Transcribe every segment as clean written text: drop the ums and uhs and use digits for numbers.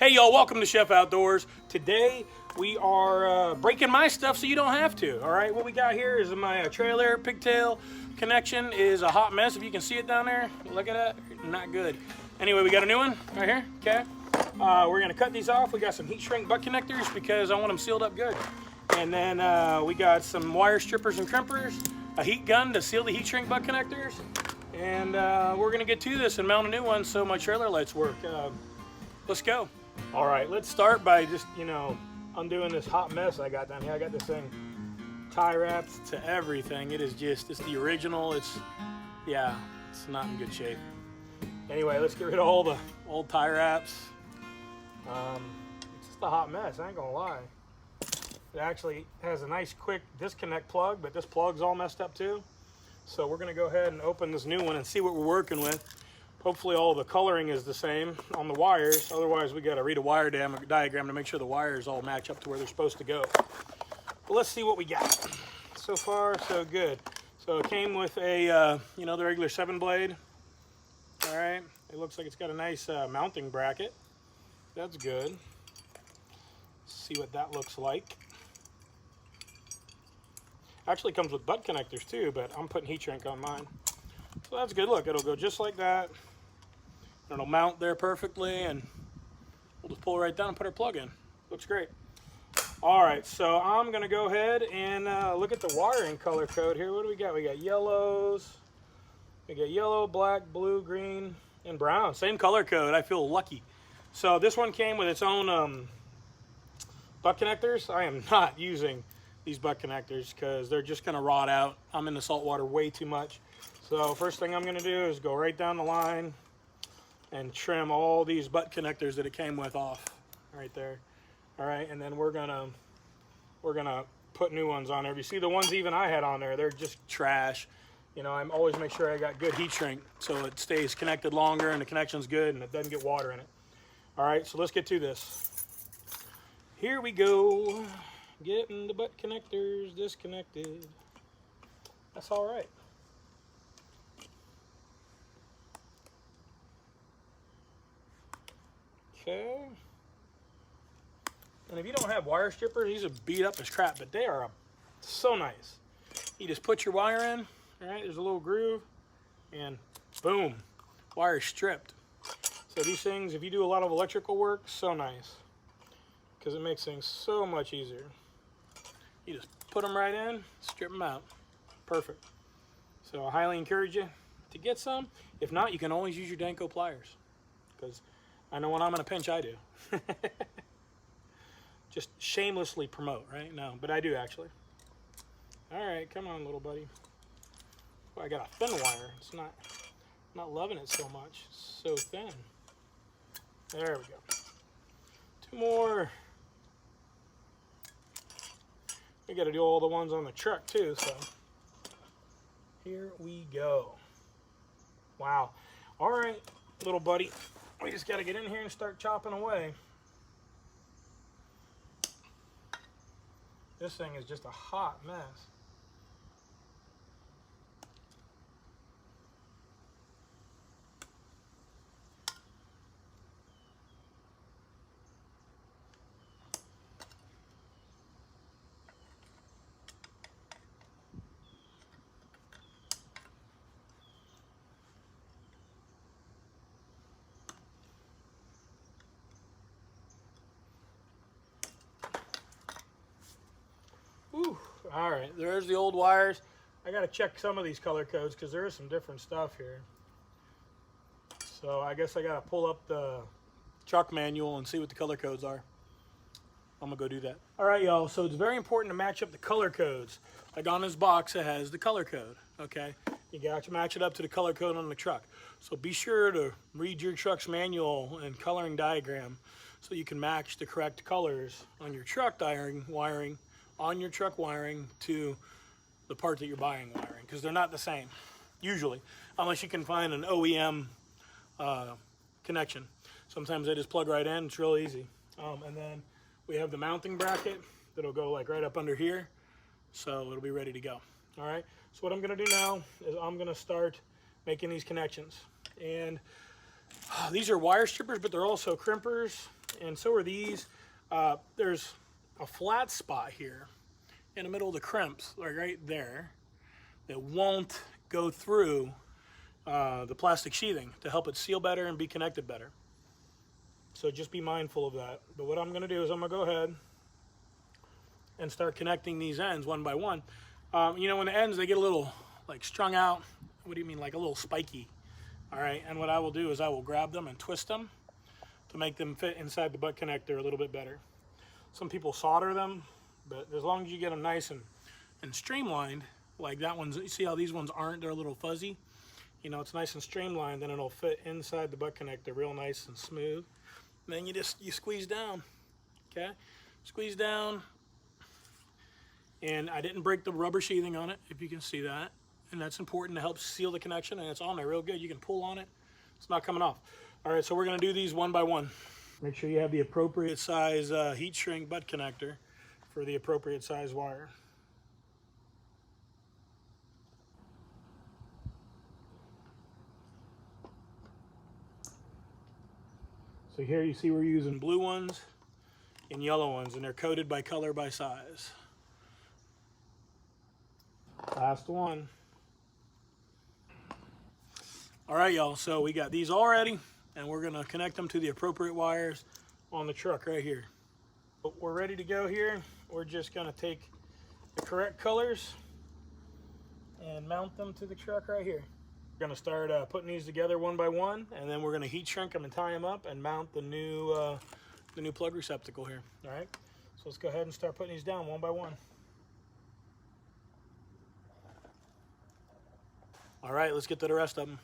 Hey y'all, welcome to Chef Outdoors. Today we are breaking my stuff so you don't have to. All right, what we got here is my trailer pigtail connection is a hot mess. If you can see it down there, look at that, not good. Anyway, we got a new one right here, okay? We're gonna cut these off. We got some heat shrink butt connectors because I want them sealed up good. And then we got some wire strippers and crimpers, a heat gun to seal the heat shrink butt connectors. And we're gonna get to this and mount a new one so my trailer lights work. Let's go. All right, let's start by just, undoing this hot mess I got down here. I got this thing tie wrapped to everything. It is just, it's the original. It's not in good shape. Anyway, let's get rid of all the old tie wraps. It's just a hot mess, I ain't gonna lie. It actually has a nice quick disconnect plug, but this plug's all messed up too. So we're gonna go ahead and open this new one and see what we're working with. Hopefully all the coloring is the same on the wires. Otherwise we gotta read a wire diagram to make sure the wires all match up to where they're supposed to go. But let's see what we got. So far, so good. So it came with a, the regular 7-blade. All right, it looks like it's got a nice mounting bracket. That's good. Let's see what that looks like. Actually comes with butt connectors too, but I'm putting heat shrink on mine. So that's good. Look, it'll go just like that. It'll mount there perfectly, and we'll just pull it right down and put our plug in. Looks great. All right, so I'm gonna go ahead and look at the wiring color code here. What do we got? We got yellows. We got yellow, black, blue, green, and brown. Same color code. I feel lucky. So this one came with its own butt connectors. I am not using these butt connectors because they're just gonna rot out. I'm in the salt water way too much. So first thing I'm gonna do is go right down the line and trim all these butt connectors that it came with off right there. All right, and then we're gonna put new ones on there. If you see the ones even I had on there, they're just trash. I'm always make sure I got good heat shrink so it stays connected longer and the connection's good and it doesn't get water in it. All right, so let's get to this. Here we go. Getting the butt connectors disconnected. That's all right. Okay. And if you don't have wire strippers, these are beat up as crap, but they are so nice. You just put your wire in, all right, there's a little groove, and boom, wire stripped. So these things, if you do a lot of electrical work, so nice, because it makes things so much easier. You just put them right in, strip them out. Perfect. So I highly encourage you to get some. If not, you can always use your Danko pliers, because I know when I'm in a pinch, I do. Just shamelessly promote, right? No, but I do actually. All right, come on, little buddy. Oh, I got a thin wire. It's not loving it so much. It's so thin. There we go. 2 more. We got to do all the ones on the truck too, so here we go. Wow. All right, little buddy. We just got to get in here and start chopping away. This thing is just a hot mess. All right, there's the old wires. I got to check some of these color codes because there is some different stuff here. So I guess I got to pull up the truck manual and see what the color codes are. I'm gonna go do that. All right, y'all, so it's very important to match up the color codes. Like on this box, it has the color code, okay? You got to match it up to the color code on the truck. So be sure to read your truck's manual and coloring diagram so you can match the correct colors on your truck wiring on your truck wiring to the part that you're buying wiring, because they're not the same, usually, unless you can find an OEM connection. Sometimes they just plug right in, it's real easy. And then we have the mounting bracket that'll go like right up under here, so it'll be ready to go. All right, so what I'm gonna do now is I'm gonna start making these connections. And these are wire strippers, but they're also crimpers. and so are these. There's a flat spot here in the middle of the crimps, like right there, that won't go through the plastic sheathing to help it seal better and be connected better. So just be mindful of that. But what I'm gonna do is I'm gonna go ahead and start connecting these ends one by one. You know, when the ends, they get a little like strung out. What do you mean, like a little spiky? All right, and what I will do is I will grab them and twist them to make them fit inside the butt connector a little bit better. Some people solder them, but as long as you get them nice and streamlined, like that one's, you see how these ones aren't, they're a little fuzzy. You know, it's nice and streamlined, then it'll fit inside the butt connector real nice and smooth. And then you squeeze down, okay? Squeeze down. And I didn't break the rubber sheathing on it, if you can see that. And that's important to help seal the connection, and it's on there real good. You can pull on it, it's not coming off. All right, so we're gonna do these one by one. Make sure you have the appropriate size heat shrink butt connector for the appropriate size wire. So here you see we're using blue ones and yellow ones, and they're coded by color by size. Last one. All right, y'all, so we got these all ready, and we're gonna connect them to the appropriate wires on the truck right here. But we're ready to go here. We're just gonna take the correct colors and mount them to the truck right here. We're gonna start putting these together one by one, and then we're gonna heat shrink them and tie them up and mount the new plug receptacle here, all right? So let's go ahead and start putting these down one by one. All right, let's get to the rest of them.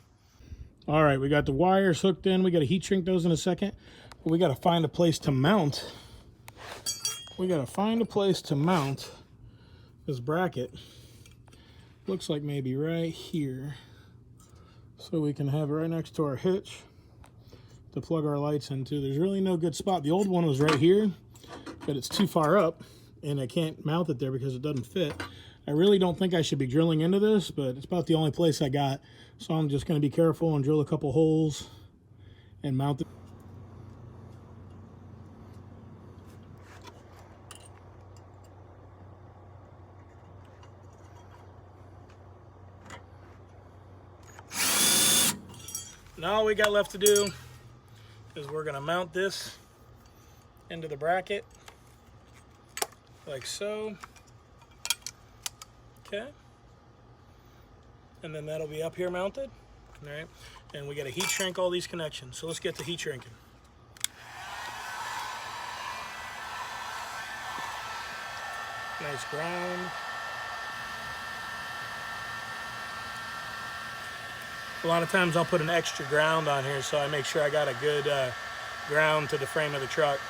All right, we got the wires hooked in. We got to heat shrink those in a second. But we got to find a place to mount. We got to find a place to mount this bracket. Looks like maybe right here. So we can have it right next to our hitch to plug our lights into. There's really no good spot. The old one was right here, but it's too far up, and I can't mount it there because it doesn't fit. I really don't think I should be drilling into this, but it's about the only place I got. So I'm just going to be careful and drill a couple holes and mount it. Now all we got left to do is we're going to mount this into the bracket like so. Okay, and then that'll be up here mounted, all right? And we got to heat shrink all these connections. So let's get to heat shrinking. Nice ground. A lot of times I'll put an extra ground on here so I make sure I got a good ground to the frame of the truck.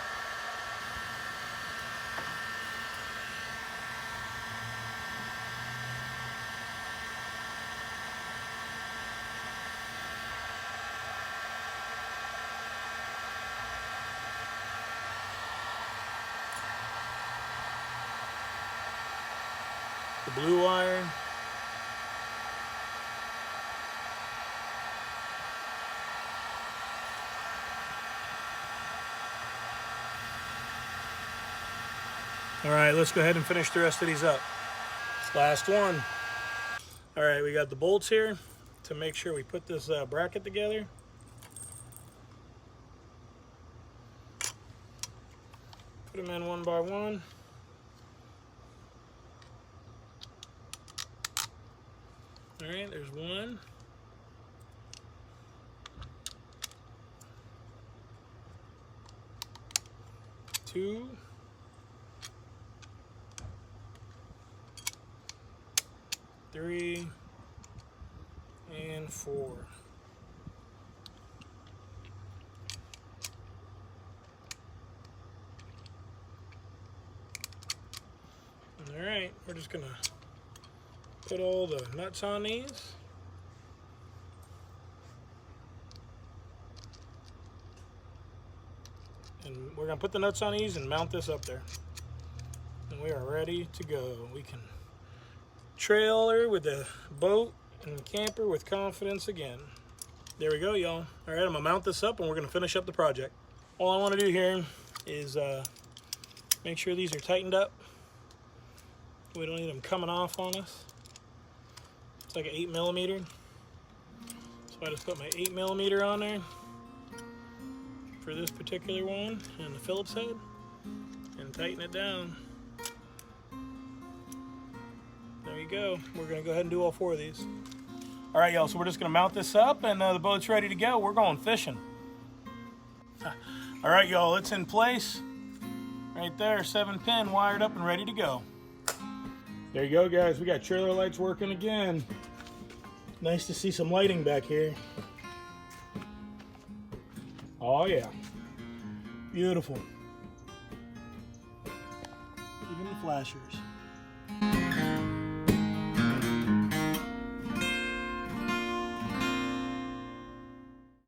The blue wire. All right, let's go ahead and finish the rest of these up. Last one. All right, we got the bolts here to make sure we put this bracket together. Put them in one by one. All right, there's one. Two. Three. And four. All right, we're just gonna put all the nuts on these. And we're gonna put the nuts on these and mount this up there. And we are ready to go. We can trailer with the boat and the camper with confidence again. There we go, y'all. All right, I'm gonna mount this up and we're gonna finish up the project. All I want to do here is make sure these are tightened up. We don't need them coming off on us. It's like an 8mm. So I just put my 8mm on there for this particular one and the Phillips head and tighten it down. There you go. We're going to go ahead and do all 4 of these. All right, y'all, so we're just going to mount this up and the boat's ready to go. We're going fishing. All right, y'all, it's in place. Right there, 7-pin wired up and ready to go. There you go, guys. We got trailer lights working again. Nice to see some lighting back here. Oh, yeah. Beautiful. Even the flashers.